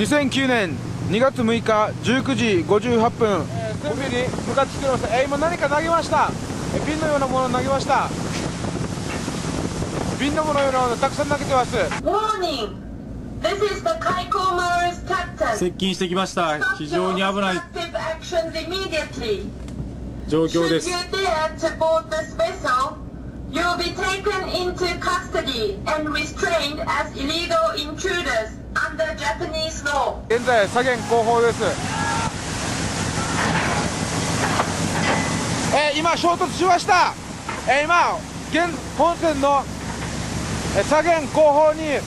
2009年2月6日19時58分、準備に向かってきております。今何か投げました。瓶のようなものを投げました。瓶のものようなものをたくさん投げてます。Warning! This is the Kaiko Maru's captain. 接近してきました。非常に危ない Active actions immediately. 状況です。 Should you dare to board this vessel, you will be taken into custody and restrained as illegal intruders under Japanese law. 現在左舷後方です。今衝突しました。今現本線の左舷後方に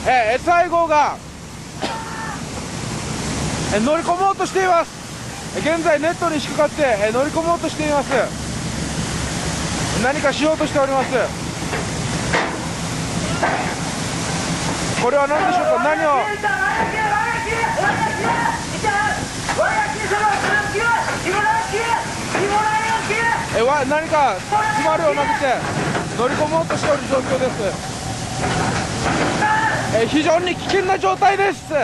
SI 号が乗り込もうとしています。現在ネットに引っかかって乗り込もうとしています。何かしようとしております。これは何でしょうか。何を何か詰まるを投げて乗り込もうとしておる状況です。非常に危険な状態です。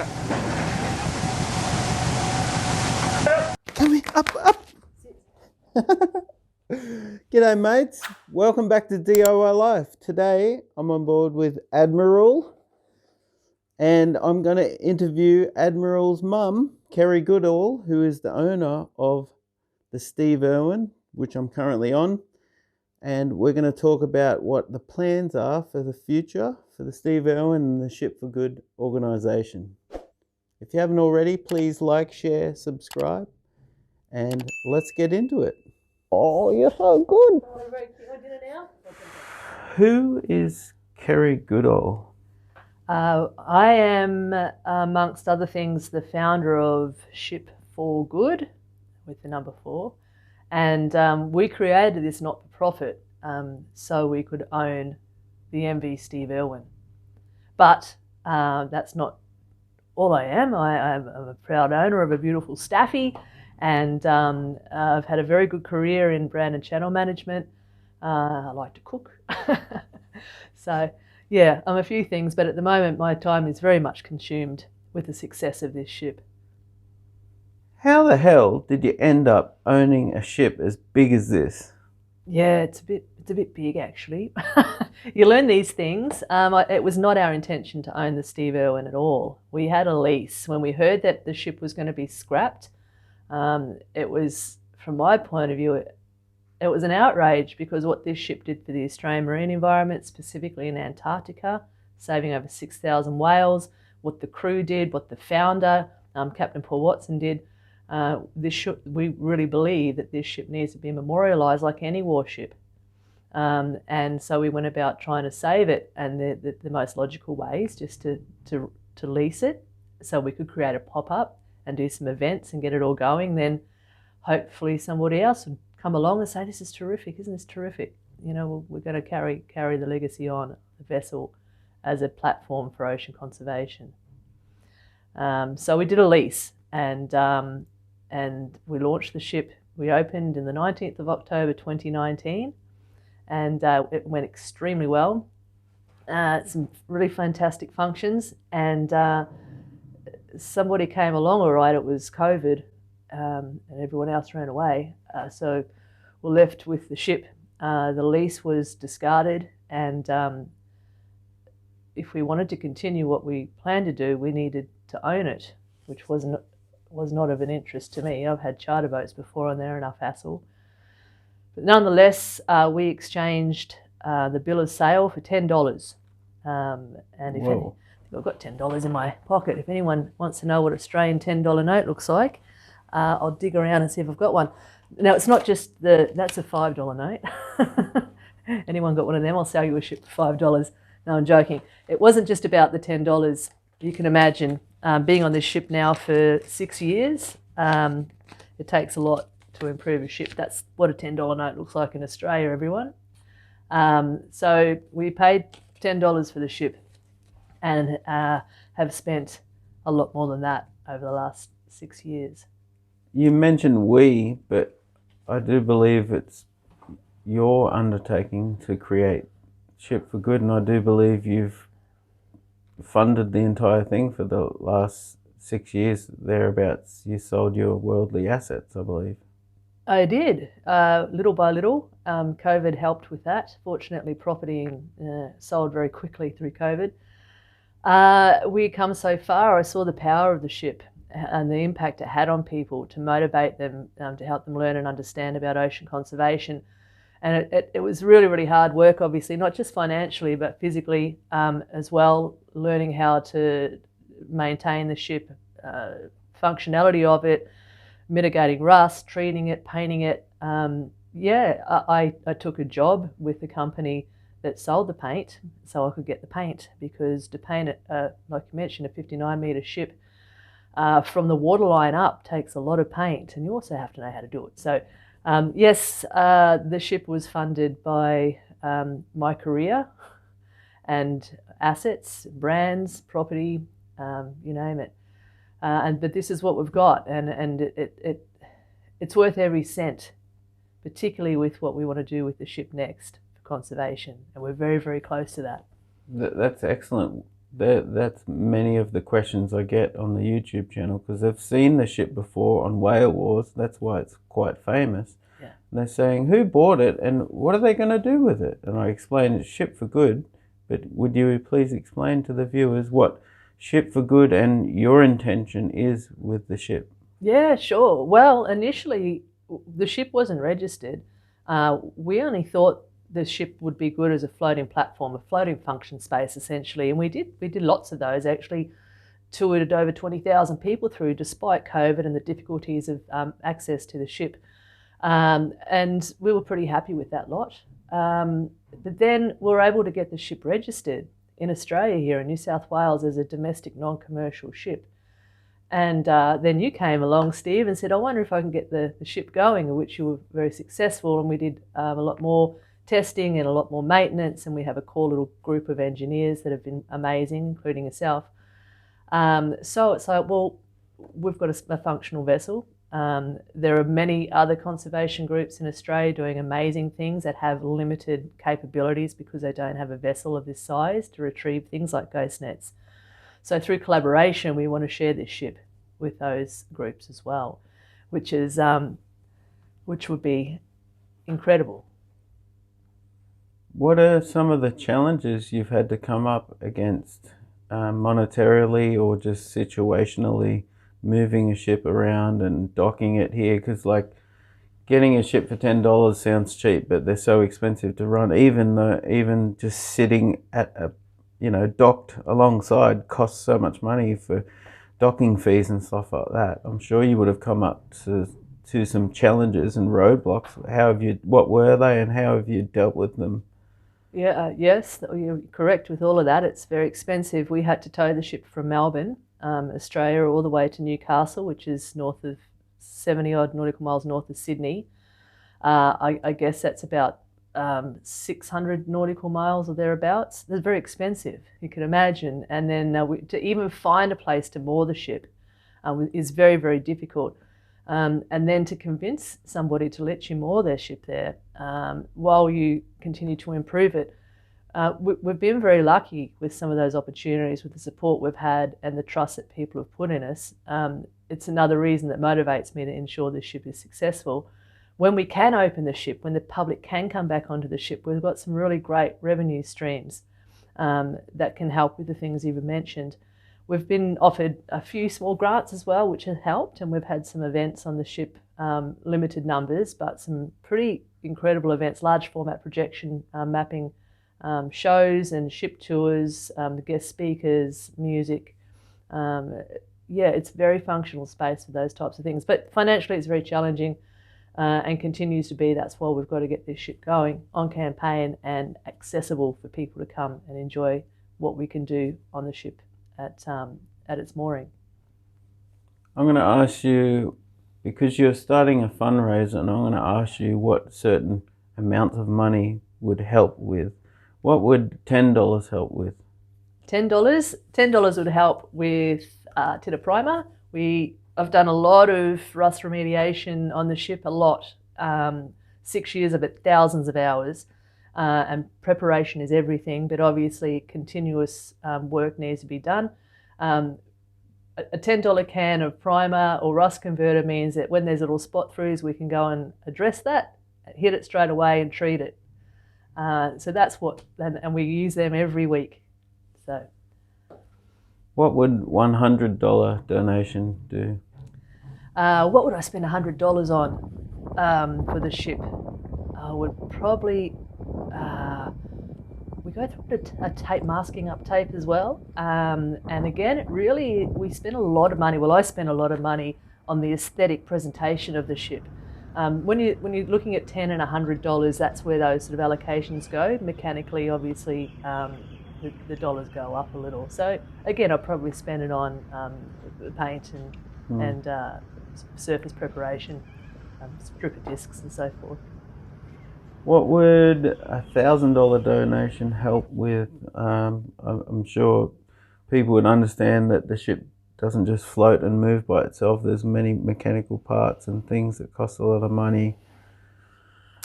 Coming up. G'day mates, welcome back to DIY Life. Today I'm on board with Admiral and I'm going to interview Admiral's mum, Kerry Goodall, who is the owner of the Steve Irwin, which I'm currently on, and we're going to talk about what the plans are for the future for the Steve Irwin and the Ship for Good organisation. If you haven't already, please like, share, subscribe, and let's get into it. Oh, you're so good. Who is Kerry Goodall? I am, amongst other things, the founder of Ship for Good, with the number 4. And we created this not-for-profit so we could own the MV Steve Irwin. But that's not all I am. I'm a proud owner of a beautiful staffy, and I've had a very good career in brand and channel management. I like to cook. So, yeah, I'm a few things, but at the moment my time is very much consumed with the success of this ship. How the hell did you end up owning a ship as big as this? Yeah, it's a bit big actually. You learn these things. It was not our intention to own the Steve Irwin at all. We had a lease. When we heard that the ship was going to be scrapped, it was, from my point of view, it was an outrage, because what this ship did for the Australian marine environment, specifically in Antarctica, saving over 6,000 whales, what the crew did, what the founder, Captain Paul Watson, did. We really believe that this ship needs to be memorialised like any warship. And so we went about trying to save it, and the most logical way is just to lease it so we could create a pop-up and do some events and get it all going. Then hopefully somebody else would come along and say, this is terrific, isn't this terrific? You know, we're going to carry the legacy on the vessel as a platform for ocean conservation. So we did a lease, and we launched the ship. We opened in the 19th of October 2019, and it went extremely well. Some really fantastic functions, and somebody came along, all right, it was COVID, and everyone else ran away. So we're left with the ship. The lease was discarded, and if we wanted to continue what we planned to do, we needed to own it, which was not of an interest to me. I've had charter boats before and they're enough hassle. But nonetheless, we exchanged the bill of sale for $10. And if I've got $10 in my pocket. If anyone wants to know what Australian $10 note looks like, I'll dig around and see if I've got one. Now, it's not just that's a $5 note. Anyone got one of them? I'll sell you a ship for $5. No, I'm joking. It wasn't just about the $10. You can imagine, being on this ship now for 6 years, it takes a lot to improve a ship. That's what a $10 note looks like in Australia, everyone. So we paid $10 for the ship, and have spent a lot more than that over the last 6 years. You mentioned we, but I do believe it's your undertaking to create Ship for Good, and I do believe you've funded the entire thing for the last 6 years thereabouts, you sold your worldly assets, I believe. I did, little by little. COVID helped with that. Fortunately, property sold very quickly through COVID. We come so far. I saw the power of the ship and the impact it had on people to motivate them, to help them learn and understand about ocean conservation. And it was really, really hard work, obviously, not just financially, but physically as well, learning how to maintain the ship, functionality of it, mitigating rust, treating it, painting it. I took a job with the company that sold the paint so I could get the paint, because to paint it, like you mentioned, a 59-metre ship from the waterline up takes a lot of paint, and you also have to know how to do it. So yes, the ship was funded by my career and assets, brands, property, you name it. But this is what we've got, and it's worth every cent, particularly with what we want to do with the ship next for conservation, and we're very, very close to that. That's excellent. That's many of the questions I get on the YouTube channel, because they've seen the ship before on Whale Wars. That's why it's quite famous. Yeah. And they're saying, who bought it and what are they going to do with it? And I explain it's ship for good, but would you please explain to the viewers what ship for good and your intention is with the ship? Yeah, sure. Well, initially the ship wasn't registered. We only thought the ship would be good as a floating platform, a floating function space essentially, and we did lots of those. Actually toured over 20,000 people through, despite COVID and the difficulties of access to the ship, and we were pretty happy with that lot. But then we were able to get the ship registered in Australia here in New South Wales as a domestic non-commercial ship. And then you came along, Steve, and said, I wonder if I can get the ship going, which you were very successful, and we did a lot more testing and a lot more maintenance, and we have a core little group of engineers that have been amazing, including yourself. So it's like, well, we've got a functional vessel. There are many other conservation groups in Australia doing amazing things that have limited capabilities because they don't have a vessel of this size to retrieve things like ghost nets. So through collaboration, we want to share this ship with those groups as well, which would be incredible. What are some of the challenges you've had to come up against monetarily or just situationally, moving a ship around and docking it here? Because like getting a ship for $10 sounds cheap, but they're so expensive to run. Even just sitting at a, docked alongside costs so much money for docking fees and stuff like that. I'm sure you would have come up to some challenges and roadblocks. What were they, and how have you dealt with them? Yeah, yes, you're correct with all of that. It's very expensive. We had to tow the ship from Melbourne, Australia, all the way to Newcastle, which is north of 70 odd nautical miles north of Sydney. I guess that's about 600 nautical miles or thereabouts. They're very expensive, you can imagine. And then to even find a place to moor the ship is very, very difficult. And then to convince somebody to let you moor their ship there while you continue to improve it. We've been very lucky with some of those opportunities, with the support we've had and the trust that people have put in us. It's another reason that motivates me to ensure this ship is successful. When we can open the ship, when the public can come back onto the ship, we've got some really great revenue streams that can help with the things you've mentioned. We've been offered a few small grants as well, which has helped, and we've had some events on the ship, limited numbers, but some pretty incredible events, large format projection mapping shows and ship tours, guest speakers, music. It's a very functional space for those types of things. But financially, it's very challenging and continues to be. That's why we've got to get this ship going on campaign and accessible for people to come and enjoy what we can do on the ship at its mooring. I'm going to ask you, because you're starting a fundraiser, and I'm going to ask you what certain amounts of money would help with. What would $10 help with? $10 would help with tinta primer. I've done a lot of rust remediation on the ship, a lot. 6 years of it, thousands of hours. And preparation is everything, but obviously continuous work needs to be done. a $10 can of primer or rust converter means that when there's little spot throughs, we can go and address that, hit it straight away and treat it. So that's what, and we use them every week. So, What would $100 donation do? what would I spend $100 on for the ship? I would probably, we go through a tape, masking up tape as well. And again, really, we spend a lot of money. Well, I spend a lot of money on the aesthetic presentation of the ship. When you're looking at $10 and $100, that's where those sort of allocations go. Mechanically, obviously, the dollars go up a little. So again, I'll probably spend it on paint and surface preparation, stripper discs and so forth. What would $1,000 donation help with? I'm sure people would understand that the ship doesn't just float and move by itself. There's many mechanical parts and things that cost a lot of money.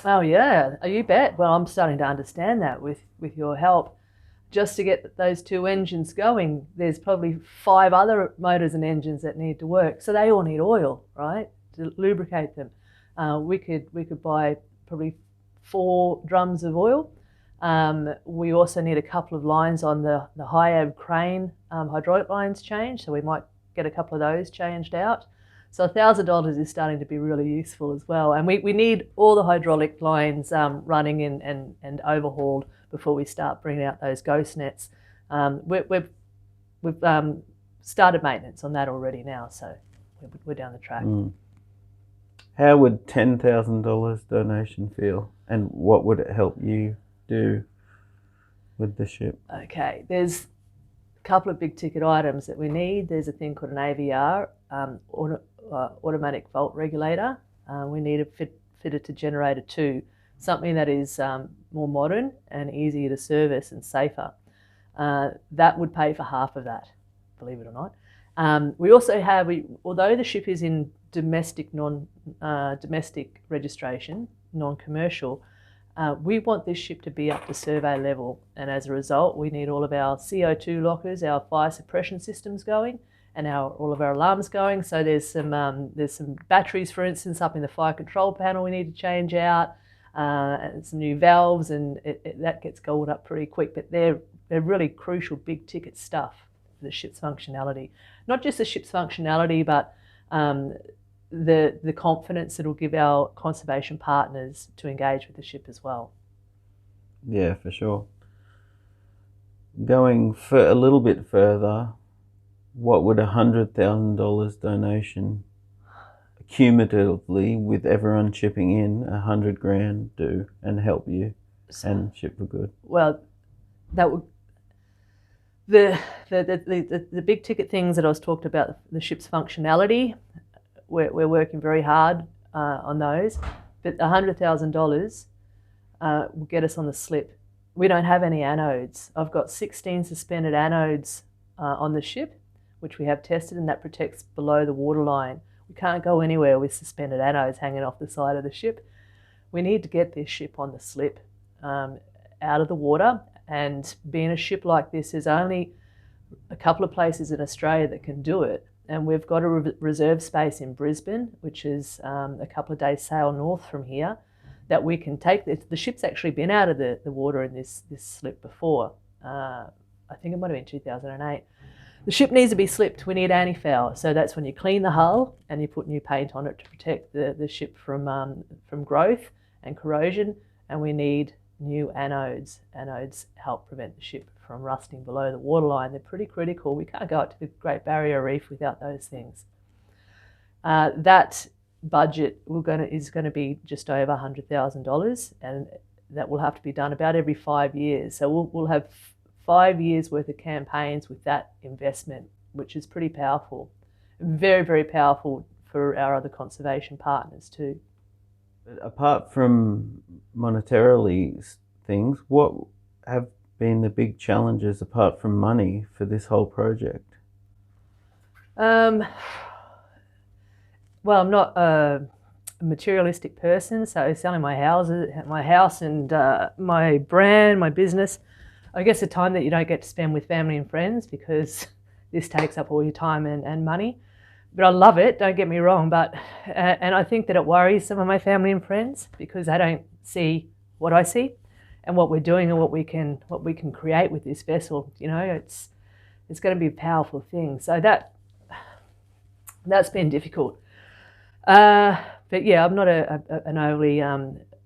Oh yeah, you bet. Well, I'm starting to understand that with your help. Just to get those two engines going, there's probably 5 other motors and engines that need to work. So they all need oil, right, to lubricate them. We could buy probably 4 drums of oil. We also need a couple of lines on the HIAB crane hydraulic lines changed, so we might get a couple of those changed out. So $1,000 is starting to be really useful as well. And we need all the hydraulic lines running and overhauled before we start bringing out those ghost nets. We've started maintenance on that already now, so we're down the track. How would $10,000 donation feel, and what would it help you do with the ship? Okay, there's a couple of big ticket items that we need. There's a thing called an AVR, automatic volt regulator. We need it fitted to generator 2, something that is more modern and easier to service and safer. That would pay for half of that, believe it or not. We also have, although the ship is in domestic registration, non-commercial, we want this ship to be up to survey level, and as a result we need all of our CO2 lockers, our fire suppression systems going, and all of our alarms going. So there's some batteries, for instance, up in the fire control panel we need to change out, and some new valves, and that gets gold up pretty quick. But they're really crucial big ticket stuff for the ship's functionality. Not just the ship's functionality, but the confidence it'll give our conservation partners to engage with the ship as well. Yeah, for sure. Going for a little bit further, what would $100,000 donation cumulatively, with everyone chipping in, $100,000 do and help you and Ship for Good? Well, that would the big ticket things that I was talking about, the ship's functionality. We're working very hard on those, but $100,000 will get us on the slip. We don't have any anodes. I've got 16 suspended anodes on the ship, which we have tested, and that protects below the waterline. We can't go anywhere with suspended anodes hanging off the side of the ship. We need to get this ship on the slip, out of the water. And being a ship like this, there's only a couple of places in Australia that can do it. And we've got a reserve space in Brisbane, which is a couple of days sail north from here, that we can take. The ship's actually been out of the water in this slip before. I think it might have been 2008. The ship needs to be slipped. We need anti-foul. So that's when you clean the hull and you put new paint on it to protect the ship from growth and corrosion. And we need new anodes. Anodes help prevent the ship from rusting below the waterline. They're pretty critical. We can't go up to the Great Barrier Reef without those things. That budget is going to be just over $100,000, and that will have to be done about every 5 years. So we'll have 5 years worth of campaigns with that investment, which is pretty powerful. Very, very powerful for our other conservation partners too. Apart from monetarily things, what have been the big challenges apart from money for this whole project? Well, I'm not a materialistic person, so selling my house and my brand, my business, I guess the time that you don't get to spend with family and friends because this takes up all your time and money. But I love it, don't get me wrong, but and I think that it worries some of my family and friends because they don't see what I see and what we're doing and what we can create with this vessel. You know, it's going to be a powerful thing. So that's been difficult. But yeah, I'm not an overly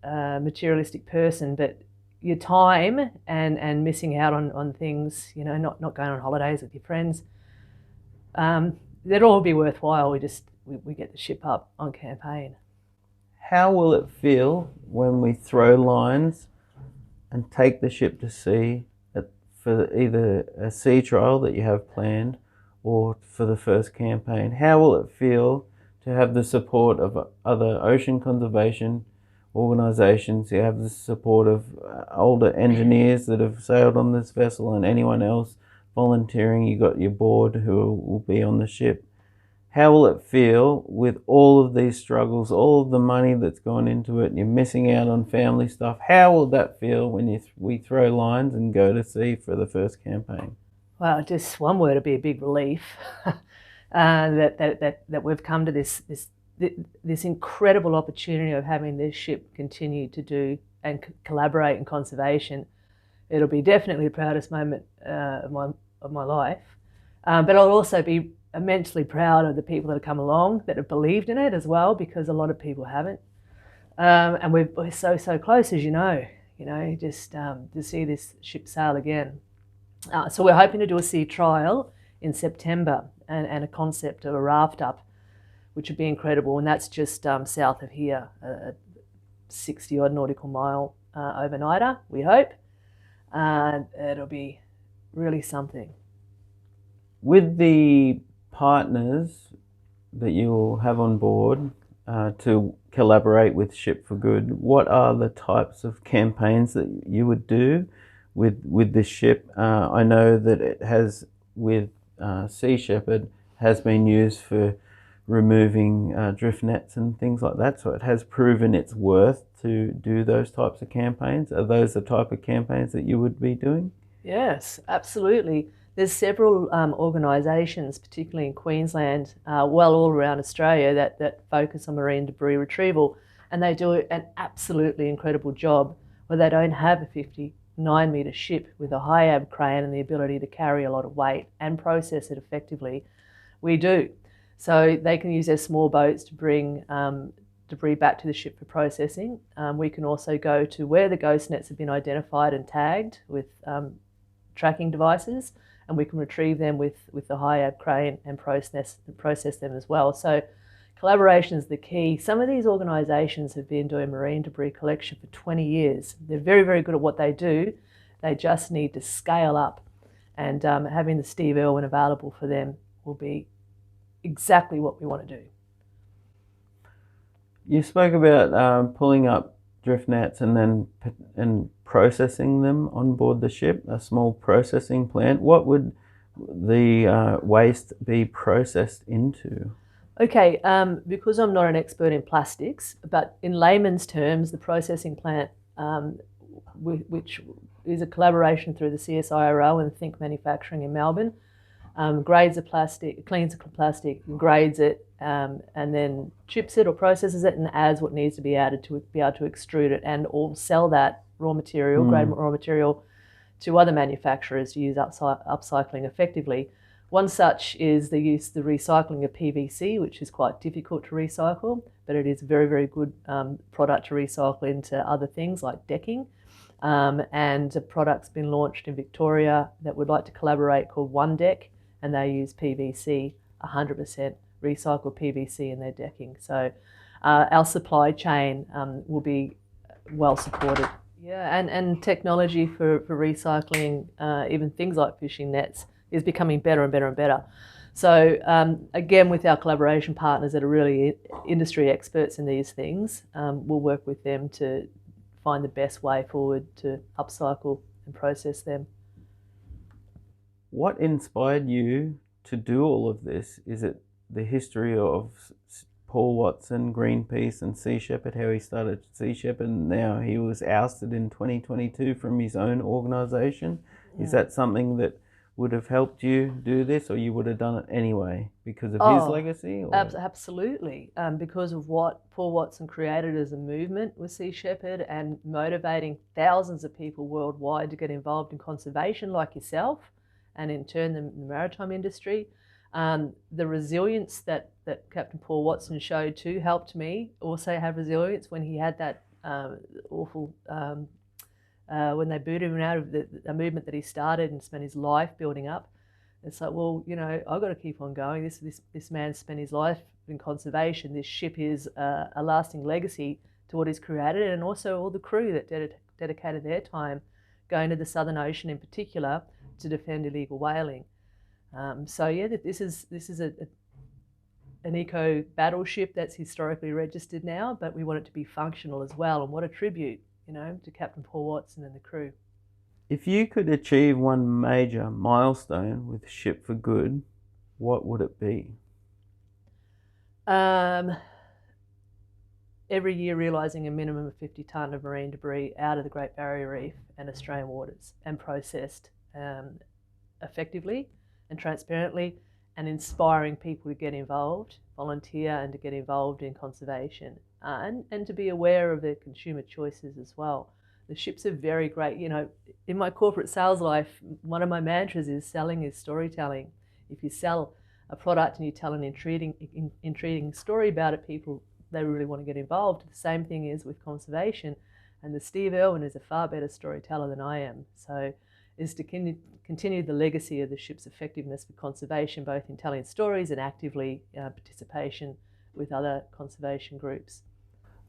materialistic person, but your time and missing out on things, you know, not going on holidays with your friends, they'd all be worthwhile. We get the ship up on campaign. How will it feel when we throw lines and take the ship to sea for either a sea trial that you have planned or for the first campaign? How will it feel to have the support of other ocean conservation organisations? You have the support of older engineers that have sailed on this vessel and anyone else volunteering. You got your board who will be on the ship. How will it feel with all of these struggles, all of the money that's gone into it, and you're missing out on family stuff? How will that feel when we throw lines and go to sea for the first campaign? Well, just one word would be a big relief that we've come to this incredible opportunity of having this ship continue to do and collaborate in conservation. It'll be definitely the proudest moment of my life, but I'll also be immensely proud of the people that have come along that have believed in it as well, because a lot of people haven't, and we're so close, as you know, just to see this ship sail again. So we're hoping to do a sea trial in September and a concept of a raft up, which would be incredible, and that's just south of here, a 60 odd nautical mile overnighter, we hope. It'll be really something. With the partners that you'll have on board to collaborate with Ship for Good, what are the types of campaigns that you would do with this ship? I know that it has, with Sea Shepherd, has been used for removing drift nets and things like that, so it has proven its worth to do those types of campaigns. Are those the type of campaigns that you would be doing? Yes, absolutely. There's several organisations, particularly in Queensland, all around Australia, that focus on marine debris retrieval, and they do an absolutely incredible job where they don't have a 59-metre ship with a HIAB crane and the ability to carry a lot of weight and process it effectively. We do. So they can use their small boats to bring debris back to the ship for processing. We can also go to where the ghost nets have been identified and tagged with tracking devices, and we can retrieve them with the HIAB crane and process them as well. So collaboration is the key. Some of these organisations have been doing marine debris collection for 20 years. They're very, very good at what they do. They just need to scale up, and having the Steve Irwin available for them will be exactly what we want to do. You spoke about pulling up drift nets and processing them on board the ship, a small processing plant. What would the waste be processed into? Okay, because I'm not an expert in plastics, but in layman's terms, the processing plant, which is a collaboration through the CSIRO and Think Manufacturing in Melbourne, grades the plastic, cleans the plastic, grades it, and then chips it or processes it and adds what needs to be added to be able to extrude it and or sell that raw material, grade raw material, to other manufacturers to use upcycling effectively. One such is the recycling of PVC, which is quite difficult to recycle, but it is a very, very good product to recycle into other things like decking. And a product's been launched in Victoria that would like to collaborate called One Deck, and they use PVC, 100% recycled PVC in their decking. So our supply chain will be well supported. Yeah, and technology for recycling, even things like fishing nets, is becoming better and better and better. So again, with our collaboration partners that are really industry experts in these things, we'll work with them to find the best way forward to upcycle and process them. What inspired you to do all of this? Is it the history of Paul Watson, Greenpeace and Sea Shepherd, how he started Sea Shepherd and now he was ousted in 2022 from his own organisation? Yeah. Is that something that would have helped you do this, or you would have done it anyway because of his Oh, legacy? Or? Absolutely. Because of what Paul Watson created as a movement with Sea Shepherd and motivating thousands of people worldwide to get involved in conservation like yourself, and in turn the maritime industry. The resilience that Captain Paul Watson showed too helped me also have resilience when he had that awful, when they booted him out of the movement that he started and spent his life building up. It's like, well, you know, I've got to keep on going. This man spent his life in conservation. This ship is a lasting legacy to what he's created, and also all the crew that dedicated their time going to the Southern Ocean in particular to defend illegal whaling. So yeah, this is an eco battleship that's historically registered now, but we want it to be functional as well. And what a tribute, you know, to Captain Paul Watson and the crew. If you could achieve one major milestone with Ship for Good, what would it be? Every year realising a minimum of 50 tonne of marine debris out of the Great Barrier Reef and Australian waters, and processed effectively and transparently, and inspiring people to get involved, volunteer, and to get involved in conservation, and to be aware of their consumer choices as well. The ships are very great. You know, in my corporate sales life, one of my mantras is selling is storytelling. If you sell a product and you tell an intriguing story about it, people, they really want to get involved. The same thing is with conservation, and the Steve Irwin is a far better storyteller than I am. So is to continue the legacy of the ship's effectiveness for conservation, both in telling stories and actively participation with other conservation groups.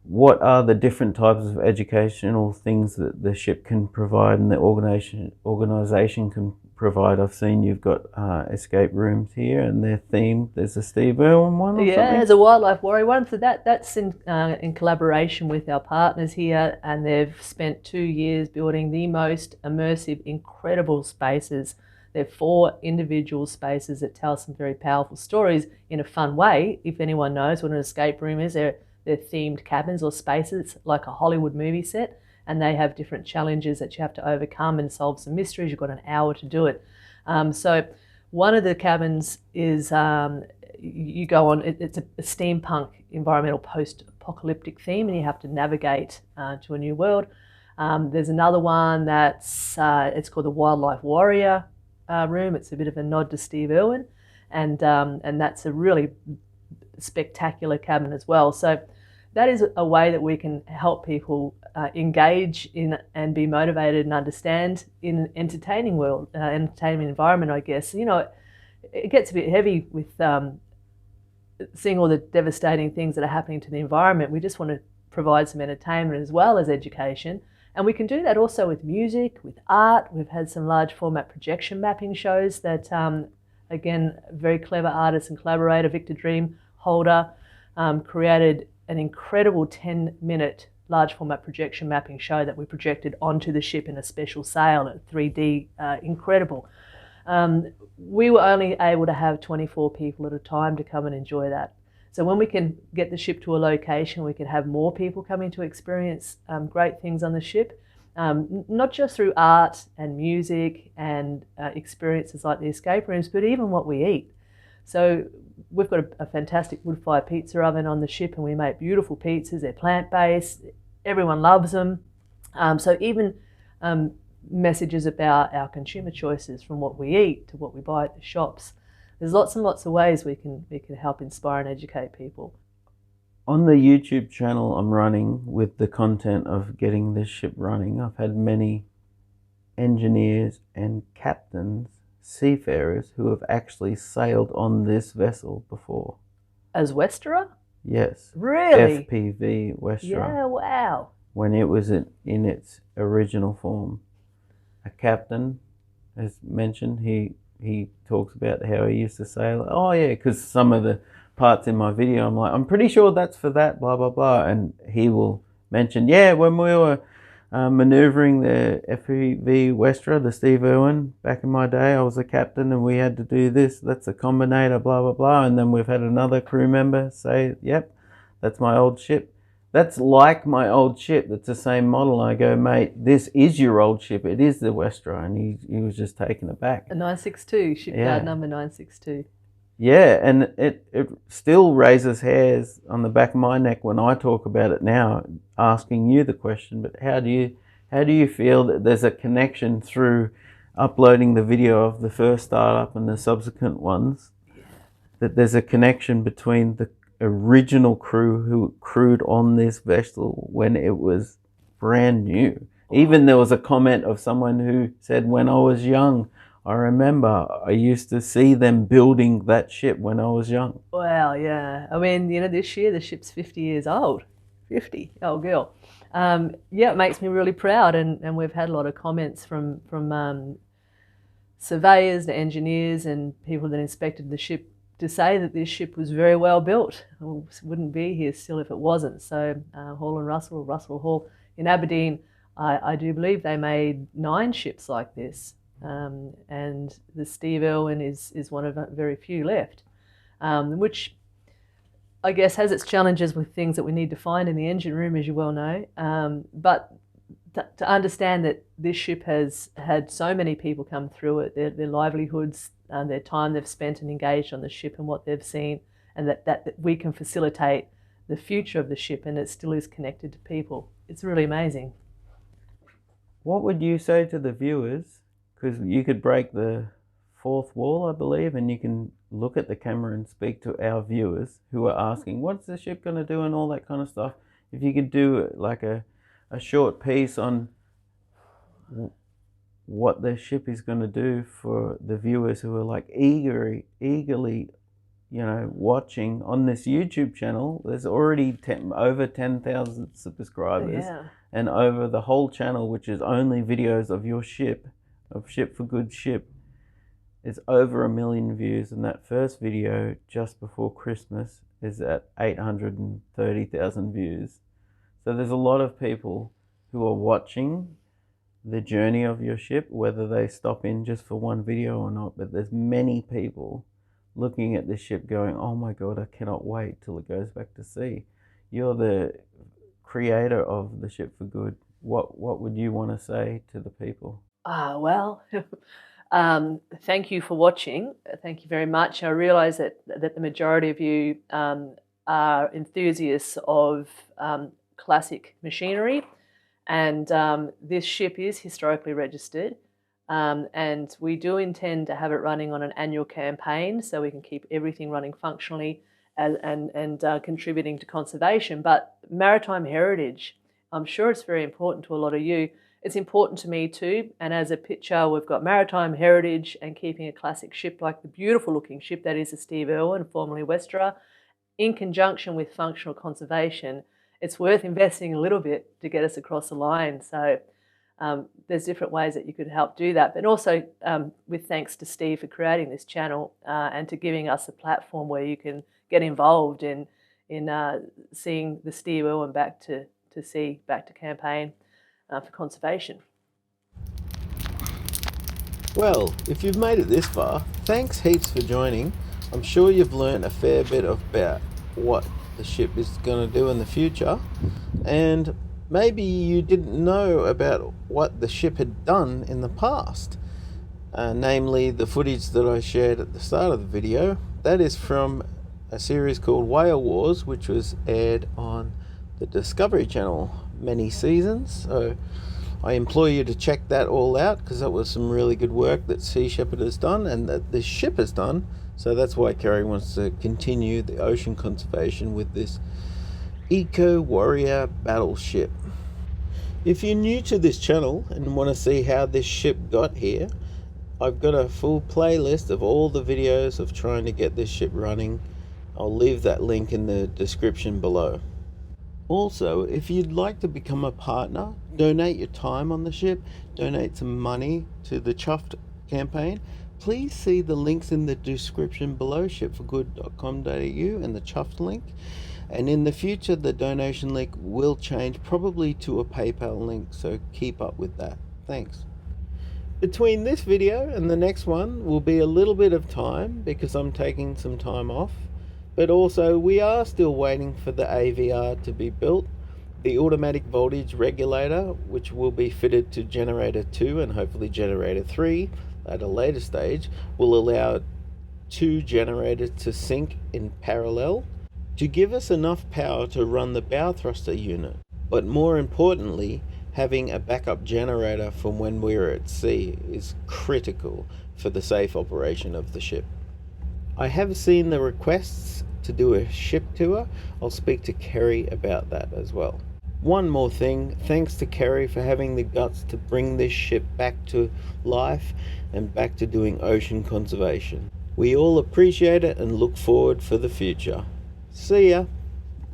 What are the different types of educational things that the ship can provide and the organisation can provide? I've seen you've got escape rooms here, and they're themed. There's a Steve Irwin one or yeah, something? there's a wildlife warrior one. So that's in collaboration with our partners here, and they've spent 2 years building the most immersive, incredible spaces. They're 4 individual spaces that tell some very powerful stories in a fun way. If anyone knows what an escape room is, they're themed cabins or spaces like a Hollywood movie set, and they have different challenges that you have to overcome and solve some mysteries. You've got an hour to do it. So one of the cabins is you go on, it's a steampunk environmental post-apocalyptic theme, and you have to navigate to a new world. There's another one that's it's called the Wildlife Warrior room. It's a bit of a nod to Steve Irwin, and that's a really spectacular cabin as well. So that is a way that we can help people engage in and be motivated and understand in an entertaining world, entertainment environment, I guess. You know, it gets a bit heavy with seeing all the devastating things that are happening to the environment. We just want to provide some entertainment as well as education. And we can do that also with music, with art. We've had some large format projection mapping shows that, again, very clever artist and collaborator, Victor Dreamholder, created an incredible 10-minute large format projection mapping show that we projected onto the ship in a special sail at 3D, incredible. We were only able to have 24 people at a time to come and enjoy that. So when we can get the ship to a location, we can have more people coming to experience great things on the ship, not just through art and music and experiences like the escape rooms, but even what we eat. So we've got a fantastic wood-fired pizza oven on the ship, and we make beautiful pizzas. They're plant-based. Everyone loves them. So even messages about our consumer choices, from what we eat to what we buy at the shops. There's lots and lots of ways we can help inspire and educate people. On the YouTube channel I'm running with the content of getting this ship running, I've had many engineers and captains, seafarers, who have actually sailed on this vessel before. As Westerer? Yes. Really? FPV Westerer. Yeah, wow. When it was in its original form. A captain has mentioned, he talks about how he used to sail. Oh yeah, because some of the parts in my video, I'm like, I'm pretty sure that's for that, blah, blah, blah. And he will mention, yeah, when we were maneuvering the FPV Westerer, the Steve Irwin, back in my day, I was a captain and we had to do this. That's a combinator, blah, blah, blah. And then we've had another crew member say, yep, that's my old ship. That's like my old ship. That's the same model. I go, mate, this is your old ship. It is the Westra. And he was just taken aback. A 962, shipyard Yeah. number 962. Yeah, and it still raises hairs on the back of my neck when I talk about it now, asking you the question, but how do you feel that there's a connection through uploading the video of the first startup and the subsequent ones, that there's a connection between the original crew who crewed on this vessel when it was brand new? Even there was a comment of someone who said, when I was young, I remember I used to see them building that ship when I was young. Wow, yeah. I mean, this year the ship's 50 years old. 50, old girl. Yeah, it makes me really proud, and we've had a lot of comments from surveyors to engineers and people that inspected the ship to say that this ship was very well built. We wouldn't be here still if it wasn't. So Hall and Russell Hall in Aberdeen, I do believe they made 9 ships like this. And the Steve Irwin is one of very few left, which I guess has its challenges with things that we need to find in the engine room, as you well know. But to understand that this ship has had so many people come through it, their livelihoods, their time they've spent and engaged on the ship and what they've seen, and that we can facilitate the future of the ship and it still is connected to people. It's really amazing. What would you say to the viewers? Because you could break the fourth wall, I believe, and you can look at the camera and speak to our viewers who are asking, what's the ship going to do and all that kind of stuff. If you could do like a short piece on what the ship is going to do for the viewers who are like eagerly, watching on this YouTube channel. There's already over 10,000 subscribers, Yeah. and over the whole channel, which is only videos of your ship, of Ship for Good Ship, is over 1 million views, and that first video just before Christmas is at 830,000 views. So there's a lot of people who are watching the journey of your ship, whether they stop in just for one video or not, but there's many people looking at this ship going, oh my God, I cannot wait till it goes back to sea. You're the creator of the Ship for Good. What would you want to say to the people? Well, thank you for watching. Thank you very much. I realise that the majority of you are enthusiasts of classic machinery, and this ship is historically registered, and we do intend to have it running on an annual campaign so we can keep everything running functionally and contributing to conservation. But maritime heritage, I'm sure it's very important to a lot of you. It's important to me too, and as a picture we've got maritime heritage and keeping a classic ship like the beautiful looking ship that is the Steve Irwin, formerly Westra, in conjunction with functional conservation. It's worth investing a little bit to get us across the line. So there's different ways that you could help do that, but also with thanks to Steve for creating this channel and to giving us a platform where you can get involved in seeing the Steve Irwin back to sea, back to campaign. For conservation. Well, if you've made it this far, thanks heaps for joining. I'm sure you've learned a fair bit about what the ship is going to do in the future, and maybe you didn't know about what the ship had done in the past, namely the footage that I shared at the start of the video. That is from a series called Whale Wars, which was aired on the Discovery Channel many seasons. So I implore you to check that all out, because that was some really good work that Sea Shepherd has done and that this ship has done. So that's why Kerry wants to continue the ocean conservation with this Eco Warrior battleship. If you're new to this channel and want to see how this ship got here, I've got a full playlist of all the videos of trying to get this ship running. I'll leave that link in the description below. Also, if you'd like to become a partner, donate your time on the ship, donate some money to the Chuffed campaign, please see the links in the description below, shipforgood.com.au and the Chuffed link. And in the future, the donation link will change probably to a PayPal link, so keep up with that. Thanks. Between this video and the next one will be a little bit of time because I'm taking some time off. But also we are still waiting for the AVR to be built. The automatic voltage regulator, which will be fitted to generator 2 and hopefully generator 3 at a later stage, will allow 2 generators to sync in parallel to give us enough power to run the bow thruster unit. But more importantly, having a backup generator from when we're at sea is critical for the safe operation of the ship. I have seen the requests to do a ship tour. I'll speak to Kerry about that as well. One more thing, thanks to Kerry for having the guts to bring this ship back to life and back to doing ocean conservation. We all appreciate it and look forward for the future. See ya!